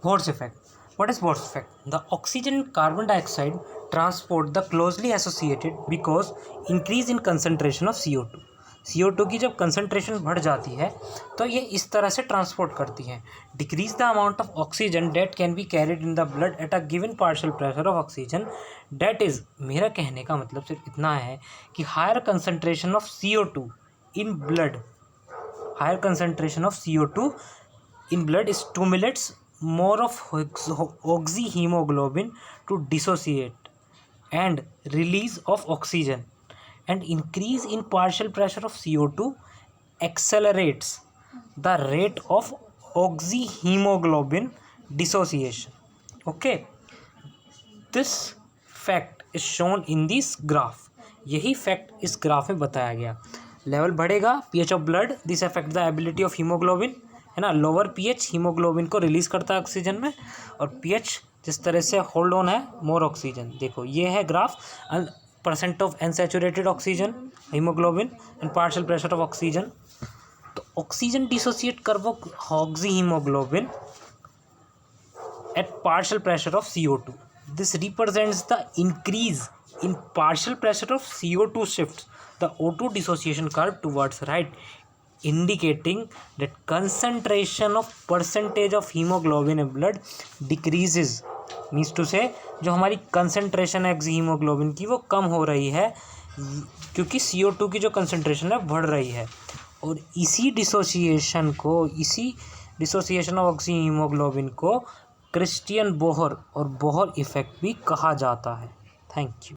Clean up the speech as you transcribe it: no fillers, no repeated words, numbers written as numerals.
Bohr's effect. What is Bohr's effect? The oxygen and carbon dioxide transport the closely associated because increase in concentration of CO2. CO2 की जब concentration बढ़ जाती है तो ये इस तरह से ट्रांसपोर्ट करती हैं. Decrease the amount of oxygen that can be carried in the blood at a given partial pressure of oxygen. That is, मेरा कहने का मतलब सिर्फ इतना है कि higher concentration of CO2 in blood, higher concentration of CO2 in blood stimulates more of oxyhemoglobin to dissociate and release of oxygen, and increase in partial pressure of CO2 accelerates the rate of oxyhemoglobin dissociation. Okay, this fact is shown in this graph. यही fact इस graph में बताया गया. Level बढ़ेगा pH of blood, this affect the ability of haemoglobin, है ना. Lower pH haemoglobin को release करता है ऑक्सीजन में, और pH जिस तरह से होल्ड ऑन है मोर ऑक्सीजन. देखो ये है graph, percent of unsaturated oxygen hemoglobin and partial pressure of oxygen. तो ऑक्सीजन डिसोसिएट करवो oxy hemoglobin at partial pressure of CO2. This represents the increase in partial pressure of CO2 shifts the O2 dissociation curve towards right, indicating that concentration of percentage of hemoglobin in blood decreases. Means to say जो हमारी concentration है haemoglobin की वो कम हो रही है क्योंकि CO2 की जो कंसनट्रेशन है बढ़ रही है. और इसी डिसोसिएशन ऑफ ऑक्सी हीमोग्लोबिन को क्रिस्टियन बोहर और बोहर इफेक्ट भी कहा जाता है. Thank you.